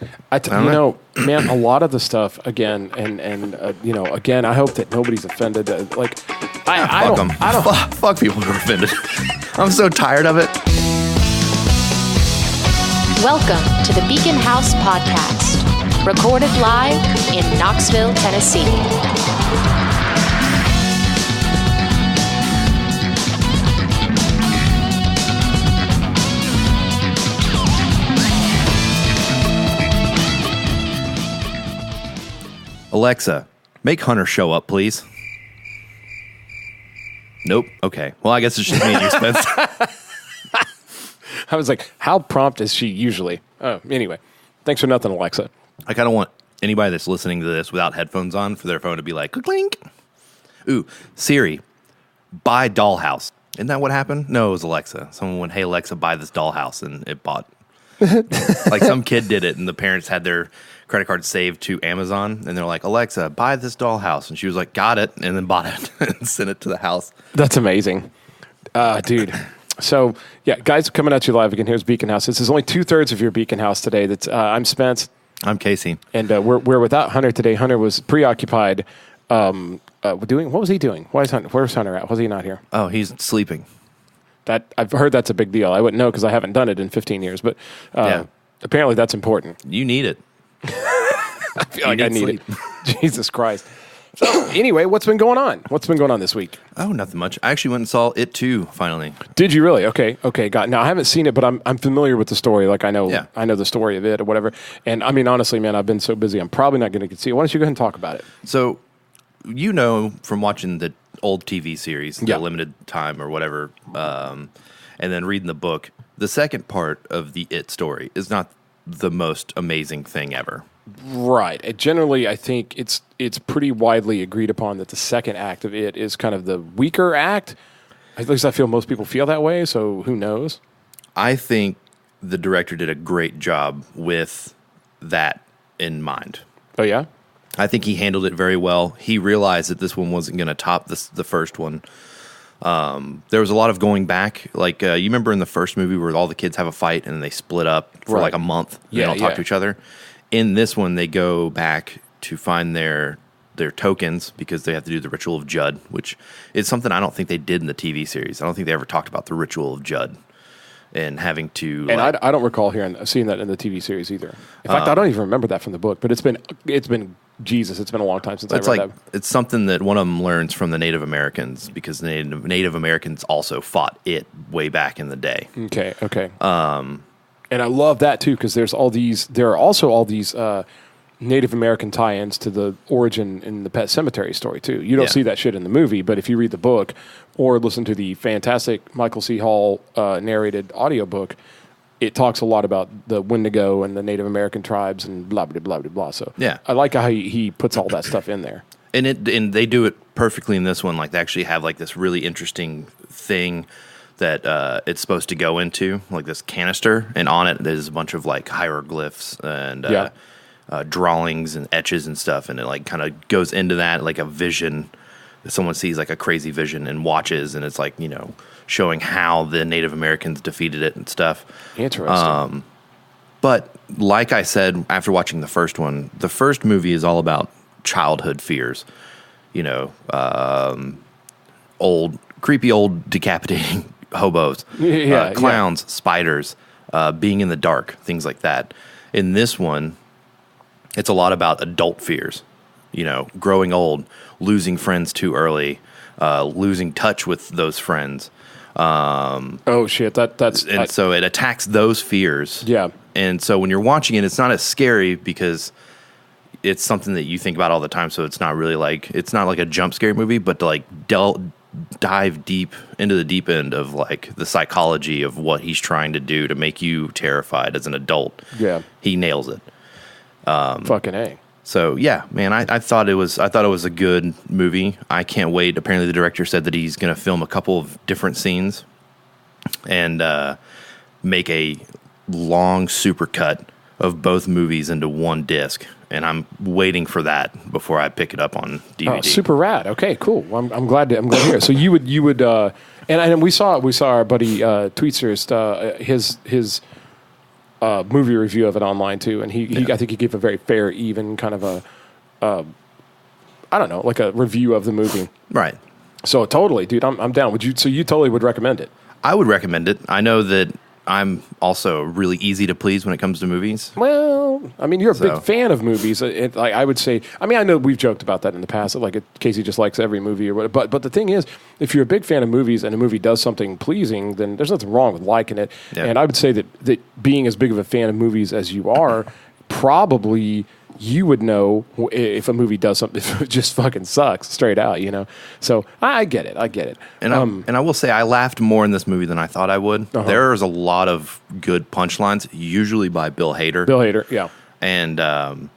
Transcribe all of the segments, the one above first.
Man, a lot of the stuff again, again, I hope that nobody's offended. Fuck people who are offended. I'm so tired of it. Welcome to the Beacon House Podcast, recorded live in Knoxville, Tennessee. Alexa, make Hunter show up, please. Nope. Okay. Well, I guess it's just me and you, Spence. I was like, how prompt is she usually? Oh, anyway. Thanks for nothing, Alexa. I kind of want anybody that's listening to this without headphones on for their phone to be like, clink. Ooh, Siri, buy dollhouse. Isn't that what happened? No, it was Alexa. Someone went, hey, Alexa, buy this dollhouse, and it bought. Like some kid did it, and the parents had their credit card saved to Amazon, and they're like, Alexa, buy this dollhouse. And she was like, got it, and then bought it and sent it to the house. That's amazing. Dude. So, yeah, guys, coming at you live again. Here's Beacon House. This is only 2/3 of your Beacon House today. That's I'm Spence. I'm Casey. And we're without Hunter today. Hunter was preoccupied doing, what was he doing? Where's Hunter at? Was he not here? Oh, he's sleeping. I've heard that's a big deal. I wouldn't know because I haven't done it in 15 years, but apparently that's important. You need it. I feel like I need it. Jesus Christ. So anyway, what's been going on? What's been going on this week? Oh, nothing much. I actually went and saw It Too, finally. Did you really? Okay. Got it. Now, I haven't seen it, but I'm familiar with the story. Like, I know the story of it or whatever. And, I mean, honestly, man, I've been so busy, I'm probably not going to see it. Why don't you go ahead and talk about it? So, you know from watching the old TV series, the limited time or whatever, and then reading the book, the second part of the It story is not the most amazing thing ever. Right. Generally, I think it's pretty widely agreed upon that the second act of It is kind of the weaker act. At least I feel most people feel that way, so who knows? I think the director did a great job with that in mind. Oh, yeah? I think he handled it very well. He realized that this one wasn't going to top the first one. There was a lot of going back. Like, you remember in the first movie where all the kids have a fight and they split up for like a month. They don't talk to each other. In this one, they go back to find their tokens because they have to do the ritual of Judd, which is something I don't think they did in the TV series. I don't think they ever talked about the ritual of Judd and having to. And I don't recall seeing that in the TV series either. In fact, I don't even remember that from the book. But it's been Jesus. It's been a long time since I read that. It's something that one of them learns from the Native Americans because the Native Americans also fought it way back in the day. Okay. And I love that too because there are also all these Native American tie-ins to the origin in the Pet Cemetery story too. You don't see that shit in the movie, but if you read the book or listen to the fantastic Michael C. Hall narrated audiobook, it talks a lot about the Wendigo and the Native American tribes and blah blah blah blah blah. So I like how he puts all that stuff in there. And they do it perfectly in this one. Like they actually have like this really interesting thing that it's supposed to go into, like this canister, and on it there's a bunch of like hieroglyphs and drawings and etches and stuff, and it like kind of goes into that like a vision. Someone sees like a crazy vision and watches, and it's like, you know, showing how the Native Americans defeated it and stuff. Interesting. But like I said, after watching the first one, the first movie is all about childhood fears. You know, creepy old decapitating hobos, clowns, spiders, being in the dark, things like that. In this one, it's a lot about adult fears, you know, growing old, losing friends too early, losing touch with those friends. Oh shit, so it attacks those fears. Yeah. And so when you're watching it, it's not as scary because it's something that you think about all the time. So it's not really it's not like a jump scare movie, but to like dive deep into the deep end of like the psychology of what he's trying to do to make you terrified as an adult. Yeah. He nails it. Fucking A. So yeah, man, I thought it was a good movie. I can't wait. Apparently the director said that he's going to film a couple of different scenes and make a long supercut of both movies into one disc. And I'm waiting for that before I pick it up on DVD. Oh, super rad. Okay, cool. Well, I'm glad to hear it. So you would, and we saw our buddy Tweetster's his movie review of it online too, and he I think he gave a very fair, even kind of a I don't know, like a review of the movie. Right. So totally, dude, I'm down. So you totally would recommend it? I would recommend it. I know that I'm also really easy to please when it comes to movies. Well, I mean, you're a big fan of movies. Like I would say, I mean, I know we've joked about that in the past. Like Casey just likes every movie or whatever. But the thing is, if you're a big fan of movies and a movie does something pleasing, then there's nothing wrong with liking it. Yeah. And I would say that being as big of a fan of movies as you are, probably you would know if a movie does something that just fucking sucks straight out, you know? So I get it. And I will say I laughed more in this movie than I thought I would. Uh-huh. There's a lot of good punchlines, usually by Bill Hader. Yeah. And,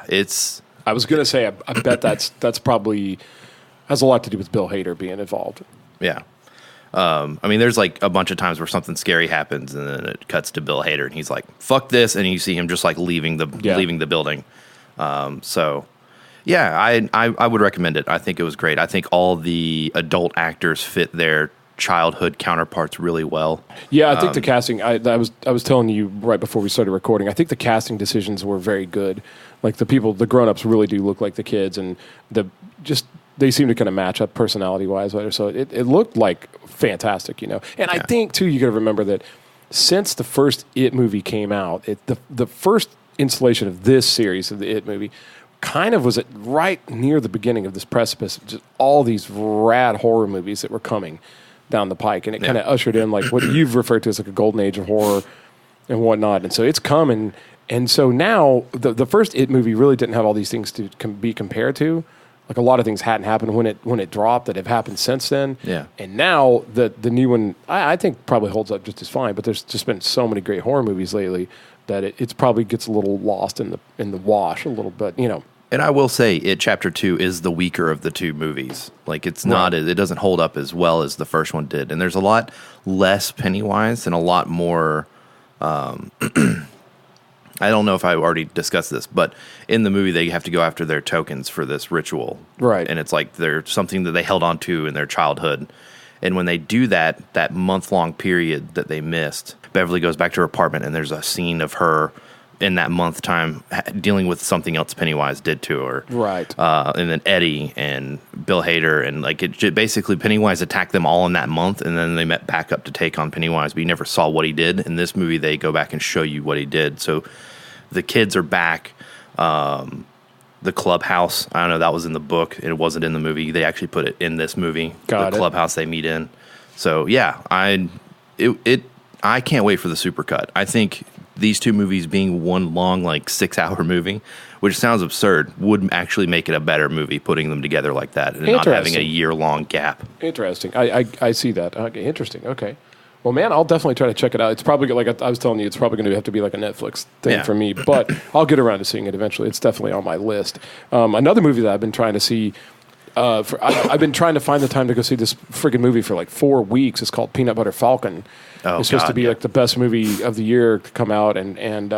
it's... I was going to say, I bet that's probably... has a lot to do with Bill Hader being involved. Yeah. I mean, there's like a bunch of times where something scary happens, and then it cuts to Bill Hader, and he's like, "Fuck this," and you see him just like leaving the building. So, yeah, I would recommend it. I think it was great. I think all the adult actors fit their childhood counterparts really well. Yeah, I think the casting. I was telling you right before we started recording. I think the casting decisions were very good. Like the grown-ups really do look like the kids, and they seem to kind of match up personality-wise. So it looked like fantastic, you know. And I think, too, you got to remember that since the first It movie came out, the first installation of this series of the It movie kind of was right near the beginning of this precipice of just all these rad horror movies that were coming down the pike. And it kind of ushered in like what you've referred to as like a golden age of horror and whatnot. And so it's coming. And so now the first It movie really didn't have all these things to be compared to. Like a lot of things hadn't happened when it dropped that have happened since then. Yeah. And now the new one, I think probably holds up just as fine. But there's just been so many great horror movies lately that it's probably gets a little lost in the wash a little bit, you know. And I will say, It Chapter 2 is the weaker of the two movies. Like it's not, it doesn't hold up as well as the first one did. And there's a lot less Pennywise and a lot more. I don't know if I already discussed this, but in the movie, they have to go after their tokens for this ritual. Right. And it's like they're something that they held on to in their childhood. And when they do that month-long period that they missed, Beverly goes back to her apartment, and there's a scene of her in that month time dealing with something else Pennywise did to her. Right. And then Eddie and Bill Hader, and like it basically Pennywise attacked them all in that month, and then they met back up to take on Pennywise, but you never saw what he did. In this movie, they go back and show you what he did. So the kids are back. The clubhouse, I don't know, that was in the book. It wasn't in the movie. They actually put it in this movie. The clubhouse they meet in. So yeah, I can't wait for the supercut. I think these two movies being one long, like 6-hour movie, which sounds absurd, would actually make it a better movie putting them together like that and not having a year-long gap. Interesting. I see that. Okay, interesting. Okay. Well, man, I'll definitely try to check it out. It's probably, like I was telling you, it's probably going to have to be like a Netflix thing for me, but I'll get around to seeing it eventually. It's definitely on my list. Another movie that I've been trying to see, I've been trying to find the time to go see this friggin' movie for like 4 weeks. It's called Peanut Butter Falcon. It's supposed to be like the best movie of the year to come out, and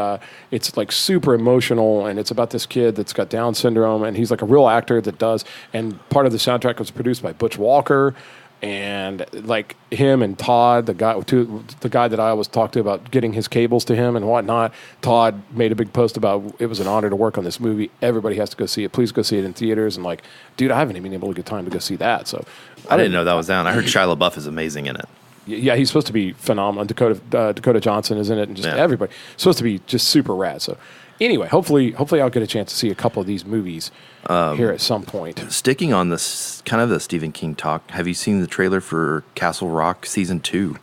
it's like super emotional, and it's about this kid that's got Down syndrome, and he's like a real actor that does, and part of the soundtrack was produced by Butch Walker, and like him and Todd, the guy that I always talk to about getting his cables to him and whatnot. Todd made a big post about it was an honor to work on this movie. Everybody has to go see it. Please go see it in theaters. And like, dude, I haven't even been able to get time to go see that. So I didn't know that was down. I heard Shia LaBeouf is amazing in it. Yeah, he's supposed to be phenomenal. Dakota Johnson is in it, and just everybody. It's supposed to be just super rad. So anyway, hopefully I'll get a chance to see a couple of these movies here at some point. Sticking on this kind of the Stephen King talk, have you seen the trailer for Castle Rock Season 2?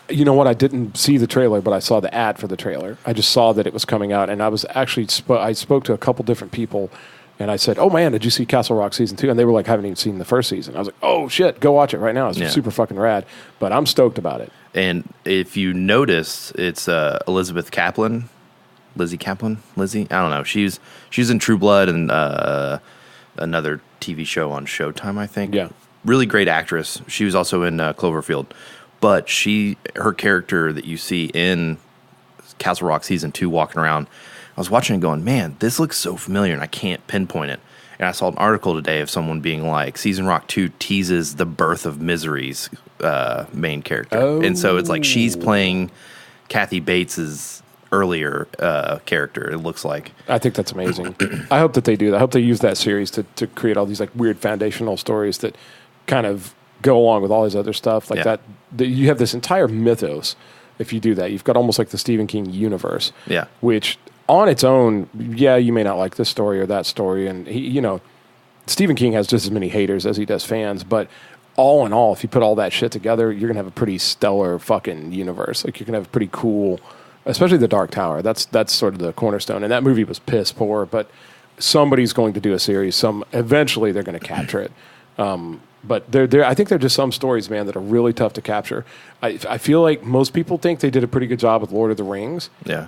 You know what? I didn't see the trailer, but I saw the ad for the trailer. I just saw that it was coming out, and I was actually I spoke to a couple different people, and I said, "Oh man, did you see Castle Rock Season 2?" And they were like, "Haven't even seen the first season." I was like, "Oh shit, go watch it right now! It's super fucking rad." But I'm stoked about it. And if you notice, it's Elizabeth Kaplan. Lizzy Kaplan? Lizzy? I don't know. She's in True Blood and another TV show on Showtime, I think. Yeah. Really great actress. She was also in Cloverfield. But her character that you see in Castle Rock Season 2 walking around, I was watching it going, man, this looks so familiar and I can't pinpoint it. And I saw an article today of someone being like, Season Rock 2 teases the birth of Misery's main character. Oh. And so it's like she's playing Kathy Bates's earlier character. It looks like. I think that's amazing. I hope that they do that. I hope they use that series to create all these like weird foundational stories that kind of go along with all his other stuff like that. You have this entire mythos. If you do that, you've got almost like the Stephen King universe. Yeah. Which on its own, you may not like this story or that story, and Stephen King has just as many haters as he does fans, but all in all, if you put all that shit together, you're going to have a pretty stellar fucking universe. Like, you're going to have a pretty cool, especially The Dark Tower. That's sort of the cornerstone. And that movie was piss poor, but somebody's going to do a series. Eventually, they're going to capture it. But I think there are just some stories, man, that are really tough to capture. I feel like most people think they did a pretty good job with Lord of the Rings. Yeah.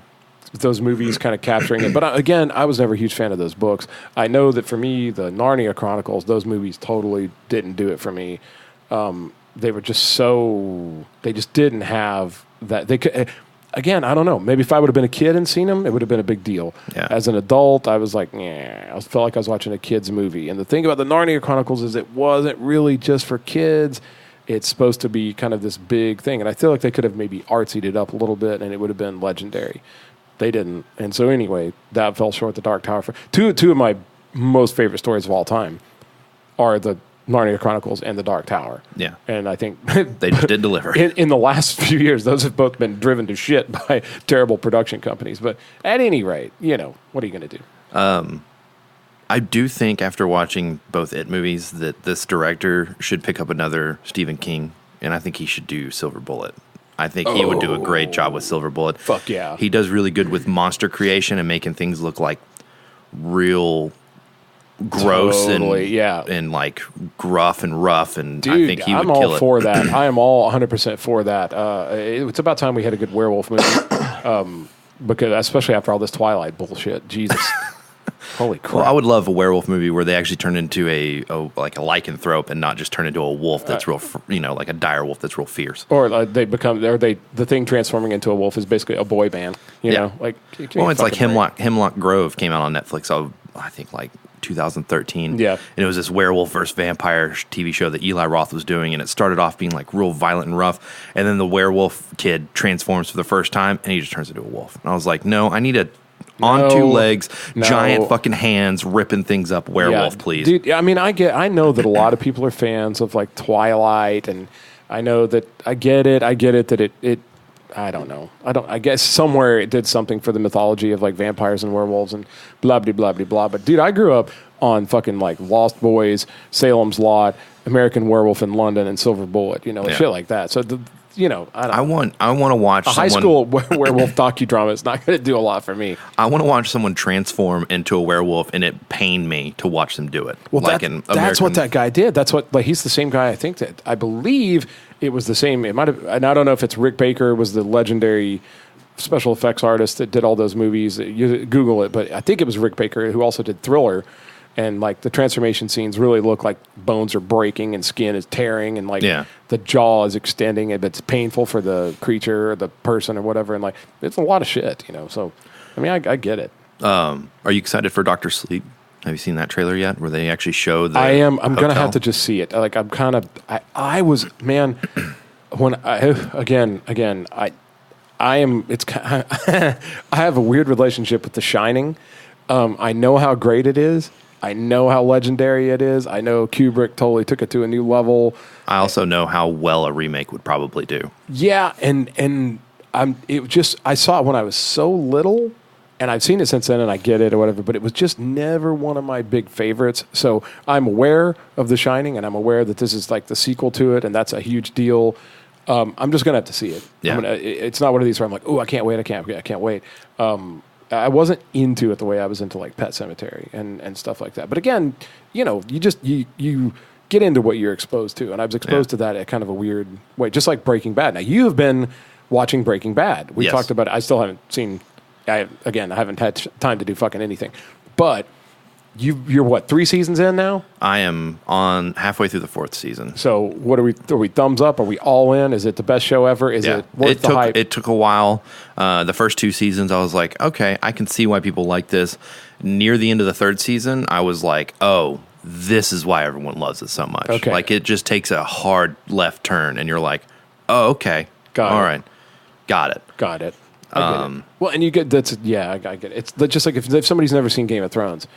Those movies kind of capturing it. But again, I was never a huge fan of those books. I know that for me, the Narnia Chronicles, those movies totally didn't do it for me. They were just they just didn't have that. They could, again, I don't know. Maybe if I would have been a kid and seen them, it would have been a big deal. Yeah. As an adult, I was like, I felt like I was watching a kid's movie. And the thing about the Narnia Chronicles is it wasn't really just for kids. It's supposed to be kind of this big thing. And I feel like they could have maybe artsied it up a little bit and it would have been legendary. They didn't. And so anyway, that fell short. The Dark Tower. Two of my most favorite stories of all time are the Narnia Chronicles and the Dark Tower. Yeah. And I think they just did deliver. In the last few years, those have both been driven to shit by terrible production companies. But at any rate, what are you going to do? I do think after watching both It movies that this director should pick up another Stephen King, and I think he should do Silver Bullet. I think he would do a great job with Silver Bullet. Fuck yeah. He does really good with monster creation and making things look like real gross and like gruff and rough, and dude, I think he would kill it. I'm all for that. I am all 100% for that. It's about time we had a good werewolf movie, because especially after all this Twilight bullshit. Jesus. Holy crap. Well, I would love a werewolf movie where they actually turn into a lycanthrope and not just turn into a wolf that's real, like a dire wolf that's real fierce. Or the thing transforming into a wolf is basically a boy band. You know, like it's like Hemlock Grove came out on Netflix. I think like 2013. Yeah, and it was this werewolf versus vampire TV show that Eli Roth was doing, and it started off being like real violent and rough, and then the werewolf kid transforms for the first time, and he just turns into a wolf. And I was like, no, I need a on two legs, giant fucking hands ripping things up werewolf, please. Dude, I mean, I know that a lot of people are fans of like Twilight, and I know that I get it that it I don't know. I guess somewhere it did something for the mythology of like vampires and werewolves and blah blah blah blah blah. But dude, I grew up on fucking like Lost Boys, Salem's Lot, American Werewolf in London, and Silver Bullet, shit like that. So I want to watch high school werewolf docudrama is not going to do a lot for me. I want to watch someone transform into a werewolf, and it pained me to watch them do it. Well, that's what that guy did. That's what he's the same guy. I think that I believe it was the same. It might have, and I don't know if it's Rick Baker was the legendary special effects artist that did all those movies. You Google it, but I think it was Rick Baker who also did Thriller. And like the transformation scenes really look like bones are breaking and skin is tearing and like the jaw is extending and it's painful for the creature or the person or whatever. And like it's a lot of shit, So I mean, I get it. Are you excited for Dr. Sleep? Have you seen that trailer yet? Where they actually show the I am. I'm gonna have to just see it. Like I'm kind of. I was man when I am. It's. I have a weird relationship with The Shining. I know how great it is. I know how legendary it is. I know Kubrick totally took it to a new level. I also know how well a remake would probably do. Yeah, and I saw it when I was so little, and I've seen it since then, and I get it or whatever, but it was just never one of my big favorites. So I'm aware of The Shining, and I'm aware that this is like the sequel to it, and that's a huge deal. I'm just going to have to see it. Yeah. It's not one of these where I'm like, oh, I can't wait. I can't wait. I wasn't into it the way I was into like Pet Sematary and stuff like that. But again, you get into what you're exposed to, and I was exposed to that at kind of a weird way, just like Breaking Bad. Now you have been watching Breaking Bad. We talked about it. I still haven't seen. I haven't had time to do fucking anything, but. You're what, 3 seasons in now? I am on halfway through the 4th season. So what are we thumbs up? Are we all in? Is it the best show ever? Is it worth the hype? It took a while. The first 2 seasons, I was like, okay, I can see why people like this. Near the end of the 3rd season, I was like, oh, this is why everyone loves it so much. Okay. Like it just takes a hard left turn and you're like, oh, okay. All right. Got it. Well, and you get that's I get it. It's just like if somebody's never seen Game of Thrones,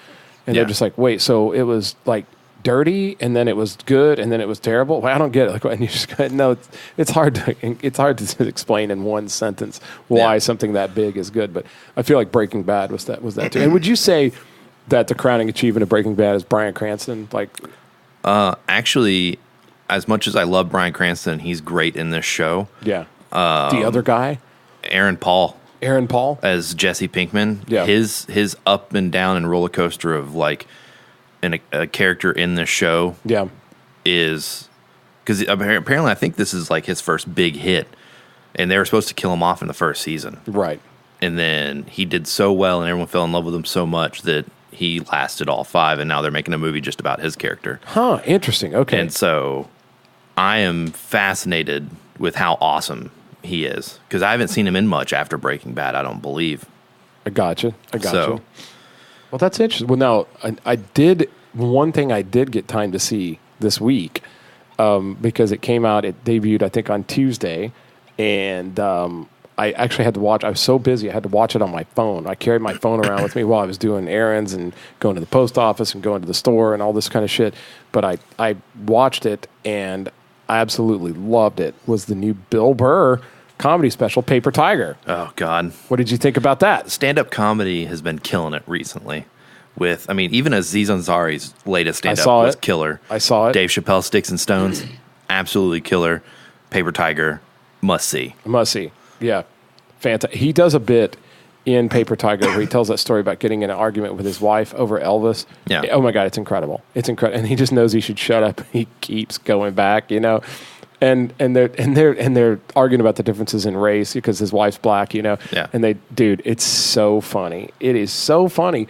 and they're just like, wait, so it was like dirty, and then it was good, and then it was terrible. Well, I don't get it. Like, and you just no, it's hard to explain in one sentence why something that big is good. But I feel like Breaking Bad was that too. And would you say that the crowning achievement of Breaking Bad is Bryan Cranston? Like, actually, as much as I love Bryan Cranston, he's great in this show. Yeah, the other guy, Aaron Paul as Jesse Pinkman. Yeah, his up and down and roller coaster of like. And a character in this show is because apparently I think this is like his first big hit, and they were supposed to kill him off in the first season, right? And then he did so well, and everyone fell in love with him so much that he lasted all 5, and now they're making a movie just about his character. Huh? Interesting. Okay. And so I am fascinated with how awesome he is because I haven't seen him in much after Breaking Bad. I don't believe. I gotcha. Well, that's interesting. Well, now, I did one thing I did get time to see this week because it came out, it debuted, I think, on Tuesday, and I actually had to watch, I was so busy, I had to watch it on my phone. I carried my phone around with me while I was doing errands and going to the post office and going to the store and all this kind of shit, but I watched it, and I absolutely loved it. It was the new Bill Burr comedy special, Paper Tiger. Oh, God. What did you think about that? Stand-up comedy has been killing it recently. Even Aziz Ansari's latest stand-up was killer. I saw it. Dave Chappelle, Sticks and Stones, absolutely killer. Paper Tiger, must see. Yeah. Fantastic. He does a bit in Paper Tiger where he tells that story about getting in an argument with his wife over Elvis. Yeah. Oh, my God, it's incredible. It's incredible. And he just knows he should shut up. He keeps going back, And they're arguing about the differences in race because his wife's black, Yeah. And it's so funny. It is so funny.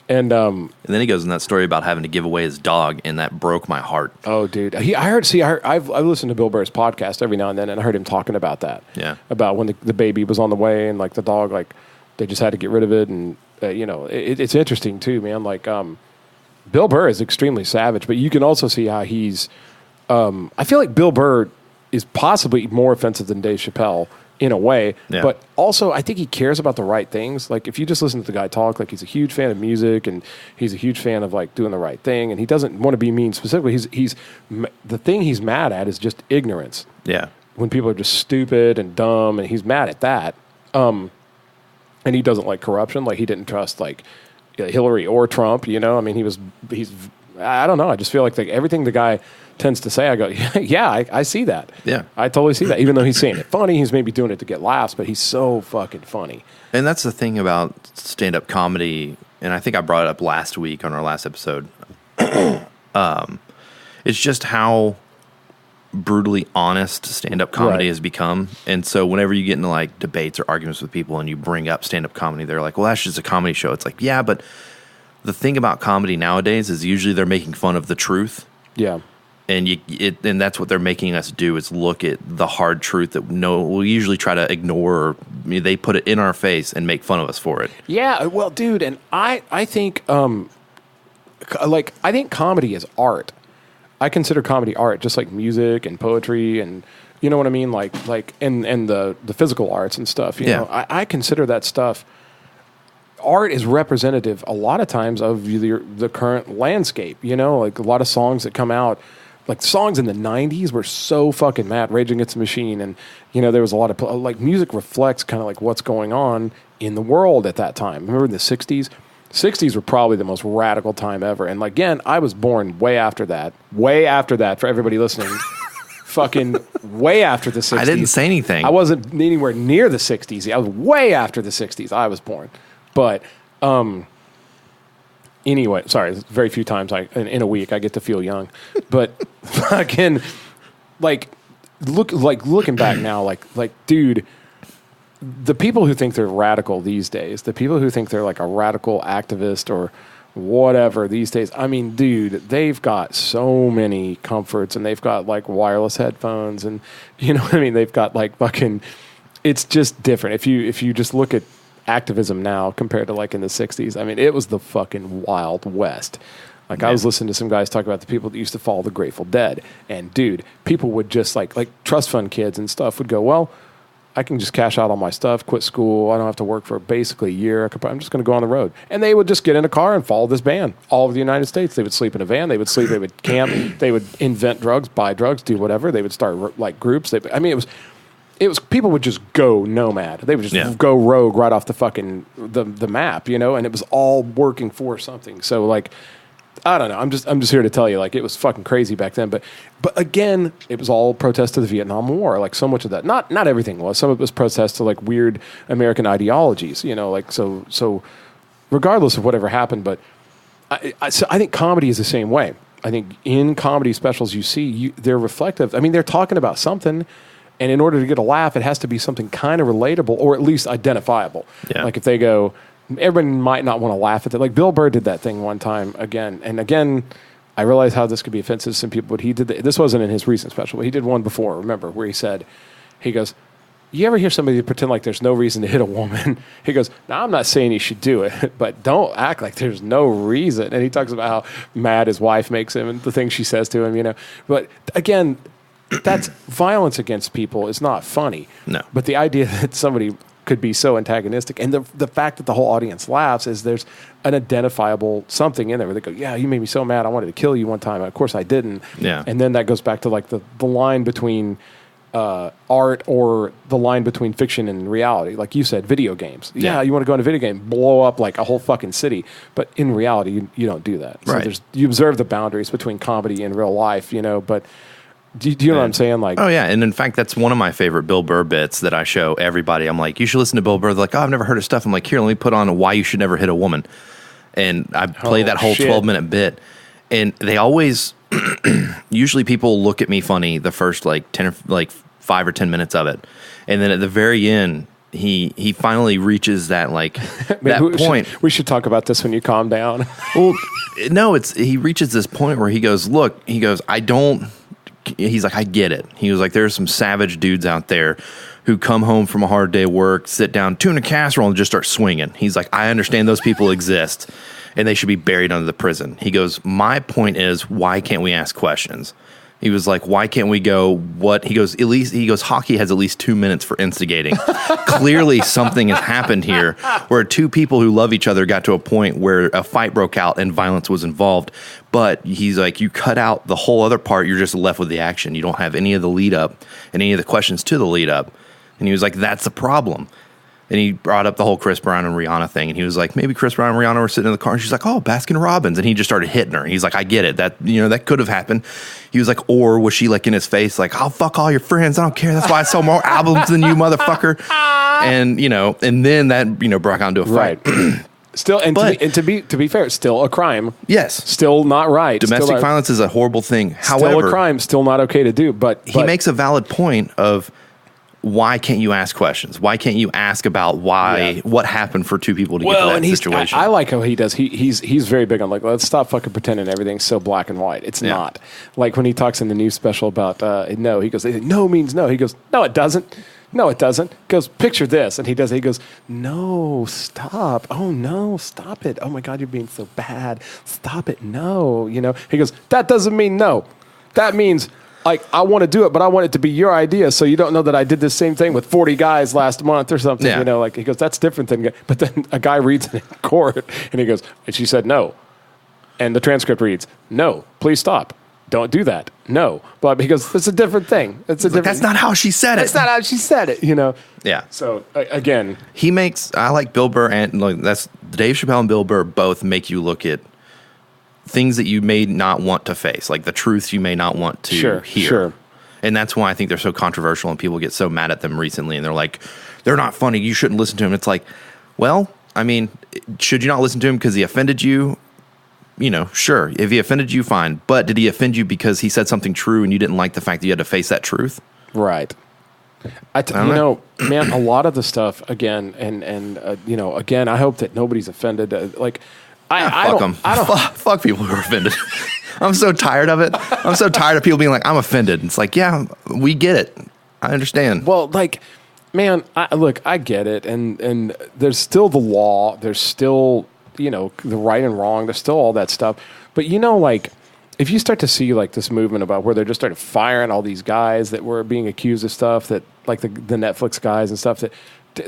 And then he goes in that story about having to give away his dog, and that broke my heart. Oh, dude! I've listened to Bill Burr's podcast every now and then, and I heard him talking about that. Yeah, about when the baby was on the way, and like the dog, like they just had to get rid of it, and it's interesting too, man. Like Bill Burr is extremely savage, but you can also see how he's. I feel like Bill Burr is possibly more offensive than Dave Chappelle in a way, but also I think he cares about the right things. Like if you just listen to the guy talk, like he's a huge fan of music and he's a huge fan of like doing the right thing, and he doesn't want to be mean specifically. He's the thing he's mad at is just ignorance. Yeah, when people are just stupid and dumb, and he's mad at that. And he doesn't like corruption. Like he didn't trust like Hillary or Trump. I mean, he's. I don't know. I just feel like everything the guy tends to say, I go, yeah, I see that. Yeah. I totally see that. Even though he's saying it funny, he's maybe doing it to get laughs, but he's so fucking funny. And that's the thing about stand-up comedy, and I think I brought it up last week on our last episode. It's just how brutally honest stand-up comedy has become. And so whenever you get into like debates or arguments with people and you bring up stand-up comedy, they're like, well, that's just a comedy show. It's like, yeah, but the thing about comedy nowadays is usually they're making fun of the truth. Yeah. And and that's what they're making us do, is look at the hard truth that we'll usually try to ignore. Or, they put it in our face and make fun of us for it. Yeah, well, dude, and I think I think comedy is art. I consider comedy art, just like music and poetry, and you know what I mean, like and the physical arts and stuff. You know, I consider that stuff. Art is representative a lot of times of the current landscape. Like a lot of songs that come out. Like songs in the 90s were so fucking mad, Rage Against the Machine, and there was a lot of like music reflects kind of like what's going on in the world at that time. Remember in the 60s? 60s were probably the most radical time ever. And again, I was born way after that for everybody listening. Fucking way after the 60s. I didn't say anything. I wasn't anywhere near the 60s. I was way after the 60s. I was born. But anyway, sorry, very few times in a week I get to feel young. But fucking looking back now, like dude, the people who think they're radical these days, the people who think they're like a radical activist or whatever these days, I mean, dude, they've got so many comforts, and they've got like wireless headphones, and you know what I mean, they've got like fucking, it's just different. If you just look at activism now compared to like in the 60s, I mean, it was the fucking Wild West. Like I was listening to some guys talk about the people that used to follow the Grateful Dead, and dude, people would just like trust fund kids and stuff would go, well, I can just cash out all my stuff, quit school. I don't have to work for basically a year. I'm just going to go on the road. And they would just get in a car and follow this band all over the United States. They would sleep in a van. They would camp. They would invent drugs, buy drugs, do whatever. They would start like groups. It was people would just go nomad. They would just go rogue right off the fucking the map, and it was all working for something. So like, I don't know. I'm just here to tell you, like, it was fucking crazy back then. But again, it was all protest to the Vietnam War. Like, so much of that, not everything was. Some of it was protest to like weird American ideologies. Like so. Regardless of whatever happened, but I think comedy is the same way. I think in comedy specials they're reflective. I mean, they're talking about something, and in order to get a laugh, it has to be something kind of relatable or at least identifiable. Yeah. Like if they go. Everybody might not want to laugh at that. Like Bill Burr did that thing one time again. And again, I realize how this could be offensive to some people, but he did this wasn't in his recent special, but he did one before, remember, where he goes, you ever hear somebody pretend like there's no reason to hit a woman? He goes, now I'm not saying you should do it, but don't act like there's no reason. And he talks about how mad his wife makes him and the things she says to him, But again, that's violence against people is not funny. No. But the idea that somebody could be so antagonistic. And the fact that the whole audience laughs is there's an identifiable something in there where they go, yeah, you made me so mad. I wanted to kill you one time. Of course I didn't. Yeah. And then that goes back to like the line between art or the line between fiction and reality. Like you said, video games. Yeah, you want to go in a video game, blow up like a whole fucking city. But in reality, you don't do that. So you observe the boundaries between comedy and real life, but do you know what I'm saying? Like, oh yeah, and in fact, that's one of my favorite Bill Burr bits that I show everybody. I'm like, you should listen to Bill Burr. They're like, oh, I've never heard his stuff. I'm like, here, let me put on why you should never hit a woman, and I play that whole 12-minute bit, and they always, usually people look at me funny the first like 5 or 10 minutes of it, and then at the very end, he finally reaches that like that point. We should talk about this when you calm down. Well, no, he reaches this point where he goes, he's like, I get it. He was like, there's some savage dudes out there who come home from a hard day of work, sit down, tuna casserole, and just start swinging. He's like, I understand those people exist, and they should be buried under the prison. He goes, my point is, why can't we ask questions? He was like, why can't we go, what? He goes, hockey has at least 2 minutes for instigating. Clearly something has happened here where two people who love each other got to a point where a fight broke out and violence was involved. But he's like, you cut out the whole other part, you're just left with the action. You don't have any of the lead up and any of the questions to the lead up. And he was like, that's the problem. And he brought up the whole Chris Brown and Rihanna thing. And he was like, maybe Chris Brown and Rihanna were sitting in the car. And she's like, oh, Baskin Robbins. And he just started hitting her. He's like, I get it. That could have happened. He was like, or was she like in his face? Like, I'll fuck all your friends. I don't care. That's why I sell more albums than you, motherfucker. And, and then that, broke out into a fight. Right. Still, to be fair, it's still a crime. Yes. Still not right. Domestic violence is a horrible thing. However, still a crime. Still not okay to do. But he makes a valid point of, why can't you ask questions? Why can't you ask about what happened for two people to get to that situation? I like how he does. He's very big on like, let's stop fucking pretending everything's so black and white. It's not. Like when he talks in the news special about no, he goes, no means no. He goes, no, it doesn't. No, it doesn't. He goes, picture this. And he goes, no, stop. Oh, no, stop it. Oh, my God, you're being so bad. Stop it. No. He goes, that doesn't mean no. That means, like, I want to do it, but I want it to be your idea, so you don't know that I did the same thing with 40 guys last month or something. Yeah. Like, he goes, that's different than, but then a guy reads it in court, and he goes, and she said no. And the transcript reads, no, please stop. Don't do that. No. But because it's a different thing. That's not how she said it. That's not how she said it, Yeah. So, again. I like Bill Burr, and that's Dave Chappelle and Bill Burr both make you look at things that you may not want to face, like the truths you may not want to hear. Sure. And that's why I think they're so controversial and people get so mad at them recently. And they're like, they're not funny. You shouldn't listen to him. It's like, well, I mean, should you not listen to him because he offended you? Sure. If he offended you, fine. But did he offend you because he said something true and you didn't like the fact that you had to face that truth? Right. Man, a lot of the stuff, again, and again, I hope that nobody's offended. Fuck them. Fuck people who are offended. I'm so tired of it. I'm so tired of people being like, I'm offended. It's like, yeah, we get it. I understand. Well, man, I get it. And there's still the law. There's still, the right and wrong. There's still all that stuff. But, if you start to see like this movement about where they're just started firing all these guys that were being accused of stuff that like the Netflix guys and stuff that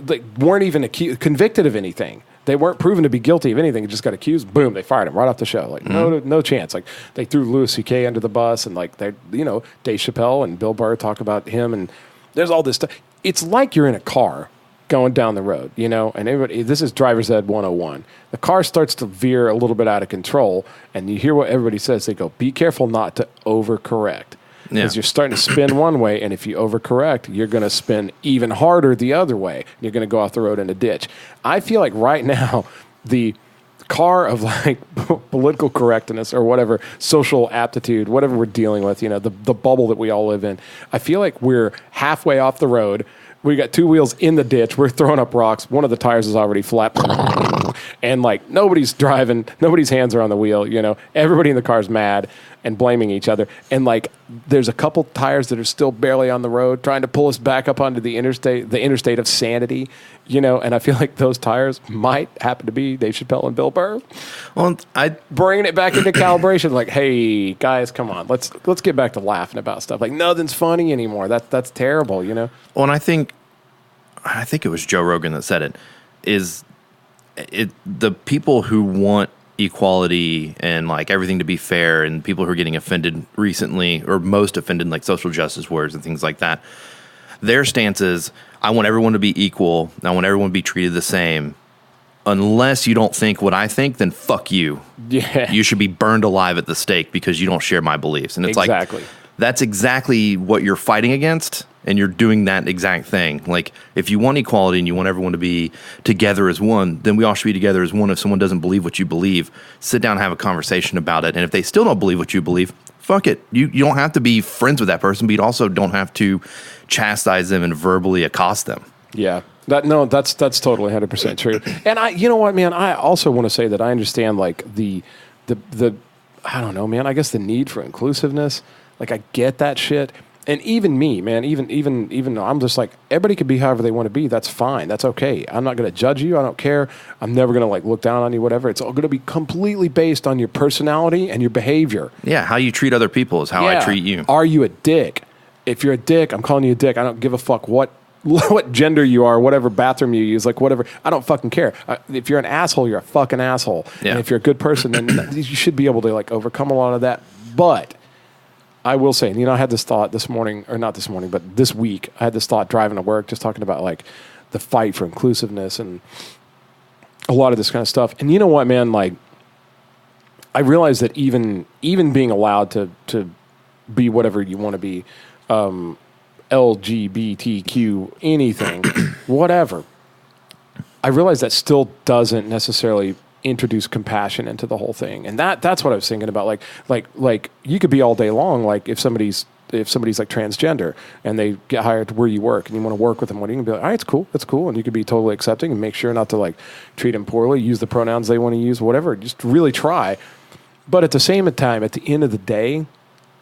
like weren't even convicted of anything. They weren't proven to be guilty of anything. They just got accused. Boom, they fired him right off the show. Like no chance. Like they threw Louis C.K. under the bus, and like they, Dave Chappelle and Bill Burr talk about him, and there's all this stuff. It's like you're in a car going down the road, and everybody. This is driver's ed 101. The car starts to veer a little bit out of control, and you hear what everybody says. They go, "Be careful not to overcorrect." Because you're starting to spin one way, and if you overcorrect, you're going to spin even harder the other way. You're going to go off the road in a ditch. I feel like right now, the car of like political correctness or whatever, social aptitude, whatever we're dealing with, the bubble that we all live in, I feel like we're halfway off the road. We got two wheels in the ditch. We're throwing up rocks. One of the tires is already flat. And like nobody's driving. Nobody's hands are on the wheel. Everybody in the car is mad and blaming each other. And like there's a couple tires that are still barely on the road trying to pull us back up onto the interstate of sanity. And I feel like those tires might happen to be Dave Chappelle and Bill Burr. Well, bringing it back into calibration. Like, hey guys, come on, let's get back to laughing about stuff. Like nothing's funny anymore. That's terrible. Well, and I think it was Joe Rogan that said it. The people who want equality and like everything to be fair, and people who are getting offended recently or most offended, like social justice words and things like that, their stance is, I want everyone to be equal. I want everyone to be treated the same. Unless you don't think what I think, then fuck you. Yeah. You should be burned alive at the stake because you don't share my beliefs. And it's exactly. like, that's exactly what you're fighting against, and you're doing that exact thing. Like, if you want equality and you want everyone to be together as one, then we all should be together as one. If someone doesn't believe what you believe, sit down and have a conversation about it. And if they still don't believe what you believe, fuck it. You don't have to be friends with that person, but you also don't have to chastise them and verbally accost them. Yeah. That's totally 100% true. And you know what, man, I also want to say that I understand like the I don't know, man, I guess the need for inclusiveness. Like I get that shit. And even me, man, even though I'm just like, everybody can be however they want to be. That's fine. That's okay. I'm not going to judge you. I don't care. I'm never going to like look down on you, whatever. It's all going to be completely based on your personality and your behavior. Yeah. How you treat other people is how I treat you. Are you a dick? If you're a dick, I'm calling you a dick. I don't give a fuck what gender you are, whatever bathroom you use, like whatever. I don't fucking care. If you're an asshole, you're a fucking asshole. Yeah. And if you're a good person, then you should be able to like overcome a lot of that. But I will say, I had this thought this morning, or not this morning, but this week, I had this thought driving to work, just talking about like the fight for inclusiveness and a lot of this kind of stuff. And you know what, man, like I realized that even being allowed to be whatever you want to be, LGBTQ, anything, whatever, I realized that still doesn't necessarily introduce compassion into the whole thing. And that's what I was thinking about. Like you could be all day long, like if somebody's like transgender and they get hired to where you work and you want to work with them, you can be like, all right, it's cool. That's cool. And you could be totally accepting and make sure not to like treat them poorly, use the pronouns they want to use, whatever, just really try. But at the same time, at the end of the day,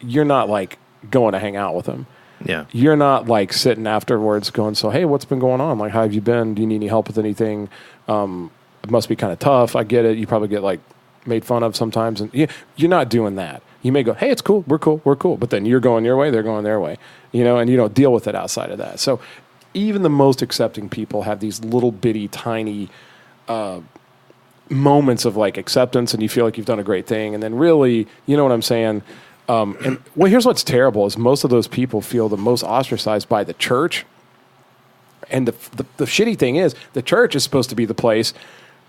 you're not like going to hang out with them. Yeah. You're not like sitting afterwards going, so, hey, what's been going on? Like, how have you been? Do you need any help with anything? It must be kind of tough. I get it. You probably get like made fun of sometimes. And you're not doing that. You may go, hey, it's cool. We're cool. But then you're going your way. They're going their way, and you don't deal with it outside of that. So even the most accepting people have these little bitty tiny moments of like acceptance, and you feel like you've done a great thing. And then really, you know what I'm saying? And well, here's what's terrible is most of those people feel the most ostracized by the church. And the shitty thing is the church is supposed to be the place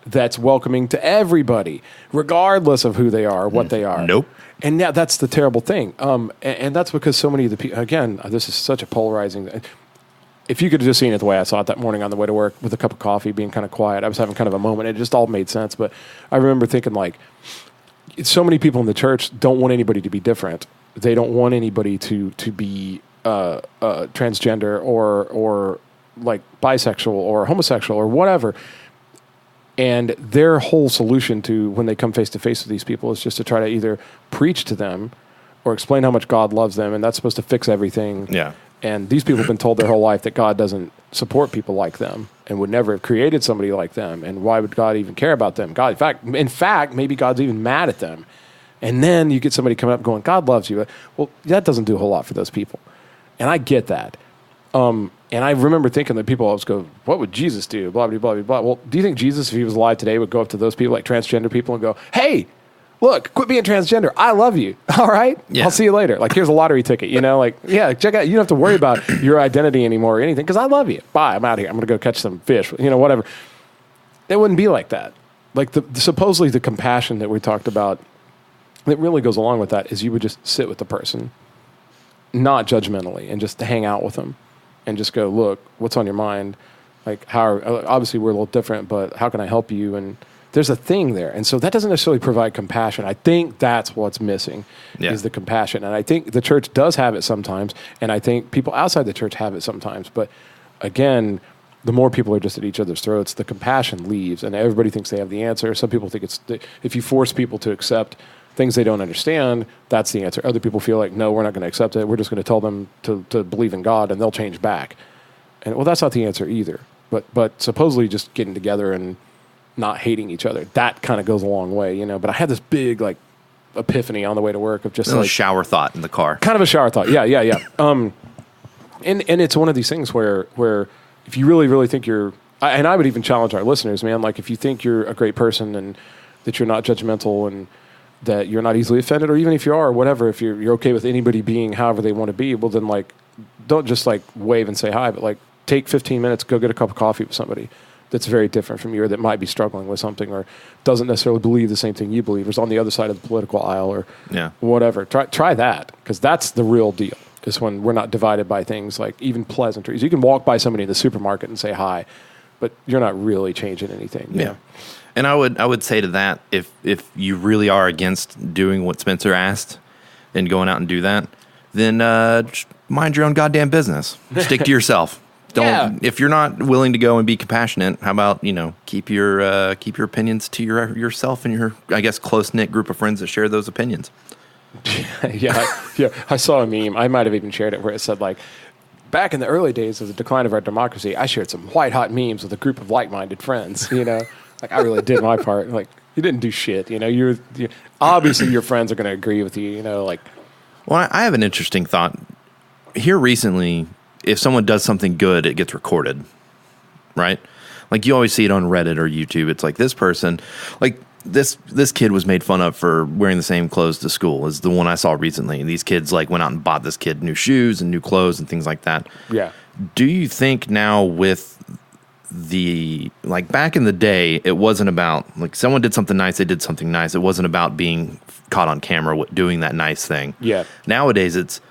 that's welcoming to everybody, regardless of who they are, what they are. Nope. And yeah, that's the terrible thing. And that's because so many of the people, again, this is such a polarizing. If you could have just seen it the way I saw it that morning on the way to work with a cup of coffee, being kind of quiet, I was having kind of a moment. It just all made sense. But I remember thinking like, so many people in the church don't want anybody to be different. They don't want anybody to be transgender or like bisexual or homosexual or whatever. And their whole solution to when they come face to face with these people is just to try to either preach to them or explain how much God loves them, and that's supposed to fix everything. Yeah. And these people have been told their whole life that God doesn't support people like them and would never have created somebody like them. And why would God even care about them? In fact, maybe God's even mad at them And then you get somebody coming up going, God loves you. Well, that doesn't do a whole lot for those people. And I get that. And I remember thinking that people always go, what would Jesus do? Blah, blah, blah, blah, blah. Well, do you think Jesus, if he was alive today, would go up to those people, like transgender people, and go, hey, look, quit being transgender. I love you. All right? Yeah. I'll see you later. Like, here's a lottery ticket, you know? Like, yeah, check out. You don't have to worry about your identity anymore or anything because I love you. Bye. I'm out of here. I'm going to go catch some fish, you know, whatever. It wouldn't be like that. Like, supposedly the compassion that we talked about that really goes along with that is you would just sit with the person, not judgmentally, and just hang out with them and just go, look, what's on your mind? Like, obviously we're a little different, but how can I help you? And there's a thing there. And so that doesn't necessarily provide compassion. I think that's what's missing is the compassion. And I think the church does have it sometimes. And I think people outside the church have it sometimes. But again, the more people are just at each other's throats, the compassion leaves and everybody thinks they have the answer. Some people think if you force people to accept things they don't understand, that's the answer. Other people feel like, no, we're not going to accept it. We're just going to tell them to believe in God and they'll change back. And well, that's not the answer either. But supposedly just getting together and not hating each other, that kind of goes a long way, you know. But I had this big like epiphany on the way to work of just like a shower thought in the car. Kind of a shower thought. Yeah. And it's one of these things where if you really, really think and I would even challenge our listeners, man, like if you think you're a great person and that you're not judgmental and that you're not easily offended, or even if you are, whatever, if you're okay with anybody being however they want to be, well then like don't just like wave and say hi, but like take 15 minutes, go get a cup of coffee with somebody that's very different from you or that might be struggling with something or doesn't necessarily believe the same thing you believe or is on the other side of the political aisle or whatever. Try that, because that's the real deal, is when we're not divided by things like even pleasantries. You can walk by somebody in the supermarket and say hi, but you're not really changing anything. Yeah. And I would say to that, if you really are against doing what Spencer asked and going out and do that, then just mind your own goddamn business. Stick to yourself. If you're not willing to go and be compassionate, how about, you know, keep your opinions to yourself and your, I guess, close-knit group of friends that share those opinions. Yeah. I saw a meme. I might have even shared it where it said like, back in the early days of the decline of our democracy, I shared some white hot memes with a group of like-minded friends, you know. Like, I really did my part. Like, you didn't do shit, you know. You obviously your friends are going to agree with you, you know. Like, well, I have an interesting thought. Here recently, if someone does something good, it gets recorded, right? Like, you always see it on Reddit or YouTube. It's like this person, like this kid was made fun of for wearing the same clothes to school as the one I saw recently. And these kids like went out and bought this kid new shoes and new clothes and things like that. Yeah. Do you think now with like back in the day, it wasn't about like someone did something nice, they did something nice. It wasn't about being caught on camera doing that nice thing. Yeah. Nowadays, it's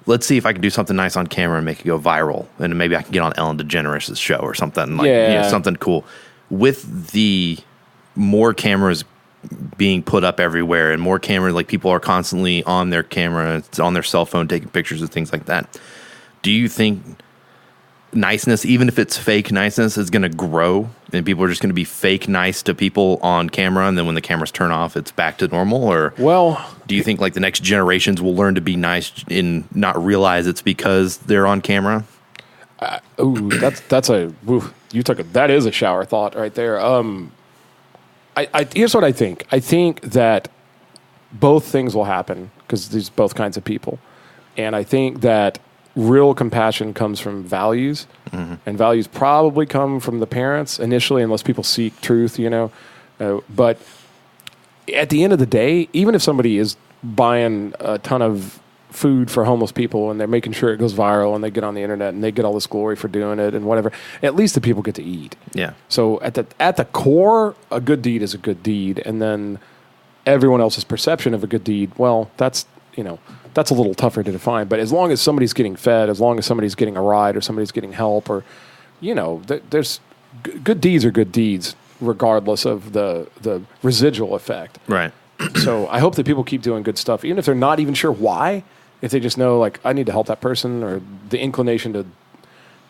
let's see if I can do something nice on camera and make it go viral, and maybe I can get on Ellen DeGeneres' show or something like you know, something cool. With the more cameras being put up everywhere and more cameras, like people are constantly on their camera, on their cell phone taking pictures of things like that. Do you think niceness, even if it's fake niceness, is going to grow and people are just going to be fake nice to people on camera, and then when the cameras turn off it's back to normal? Or do you think like the next generations will learn to be nice and not realize it's because they're on camera? That is a shower thought right there. Here's what I think. I think that both things will happen because there's both kinds of people, and I think that real compassion comes from values, and values probably come from the parents initially, unless people seek truth, you know. But at the end of the day, even if somebody is buying a ton of food for homeless people and they're making sure it goes viral and they get on the internet and they get all this glory for doing it and whatever, at least the people get to eat. Yeah. So at the core, a good deed is a good deed, and then everyone else's perception of a good deed, well, that's a little tougher to define. But as long as somebody's getting fed, as long as somebody's getting a ride or somebody's getting help, or, you know, there's good deeds are good deeds regardless of the residual effect. Right. So I hope that people keep doing good stuff, even if they're not even sure why. If they just know, like, I need to help that person, or the inclination to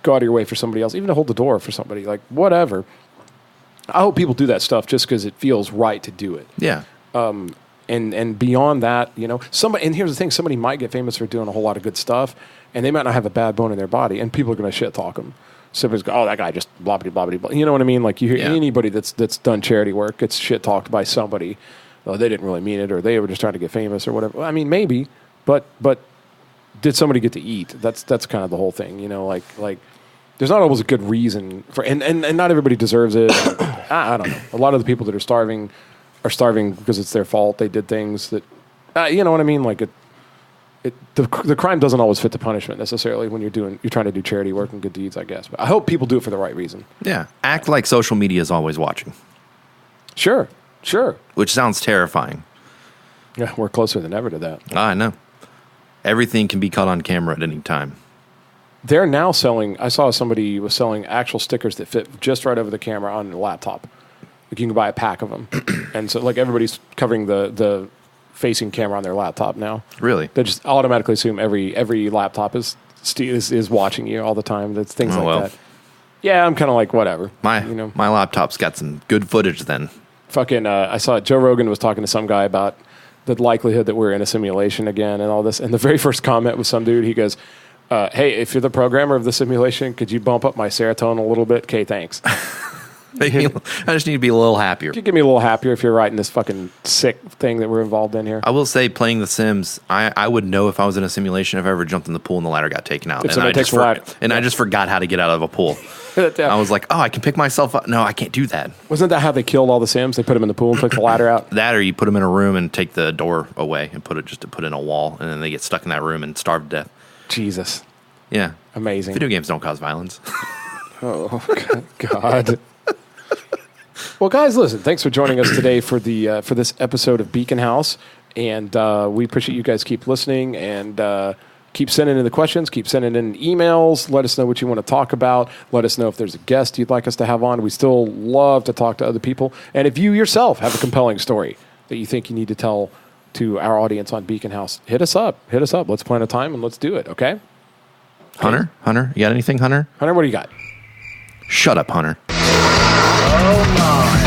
go out of your way for somebody else, even to hold the door for somebody, like, whatever. I hope people do that stuff just because it feels right to do it. Yeah. And beyond that, you know, and here's the thing, somebody might get famous for doing a whole lot of good stuff, and they might not have a bad bone in their body, and people are going to shit talk them. Somebody's go, oh, that guy just blah, blah, blah, blah. You know what I mean? Like, you hear anybody that's done charity work gets shit talked by somebody. oh, they didn't really mean it, or they were just trying to get famous or whatever. I mean, maybe, but did somebody get to eat? That's kind of the whole thing, you know, like there's not always a good reason for, and not everybody deserves it. I don't know. A lot of the people that are starving because it's their fault. They did things that, you know what I mean? Like the crime doesn't always fit the punishment necessarily when you're trying to do charity work and good deeds, I guess. But I hope people do it for the right reason. Yeah. Act like social media is always watching. Sure. Which sounds terrifying. Yeah, we're closer than ever to that. I know. Everything can be caught on camera at any time. They're now selling, I saw somebody was selling actual stickers that fit just right over the camera on the laptop. Like you can buy a pack of them. And so like everybody's covering the facing camera on their laptop now. Really? They just automatically assume every laptop is watching you all the time. That's things that. Yeah, I'm kind of like, whatever. My laptop's got some good footage then. Fucking, I saw Joe Rogan was talking to some guy about the likelihood that we're in a simulation again and all this. And the very first comment was some dude, he goes, hey, if you're the programmer of the simulation, could you bump up my serotonin a little bit? Okay, thanks. I just need to be a little happier. Could you get me a little happier if you're writing this fucking sick thing that we're involved in here? I will say, playing The Sims, I would know if I was in a simulation if I ever jumped in the pool and the ladder got taken out. I just forgot how to get out of a pool. I was like, oh, I can pick myself up. No, I can't do that. Wasn't that how they killed all the Sims? They put them in the pool and took the ladder out? That, or you put them in a room and take the door away and put in a wall, and then they get stuck in that room and starve to death. Jesus. Yeah. Amazing. Video games don't cause violence. Oh, God. Well, guys, listen, thanks for joining us today for this episode of Beacon House. And we appreciate you guys keep listening and keep sending in the questions, keep sending in emails. Let us know what you want to talk about. Let us know if there's a guest you'd like us to have on. We still love to talk to other people. And if you yourself have a compelling story that you think you need to tell to our audience on Beacon House, hit us up. Let's plan a time and let's do it, okay? Hunter, you got anything, Hunter? Hunter, what do you got? Shut up, Hunter. Oh, my.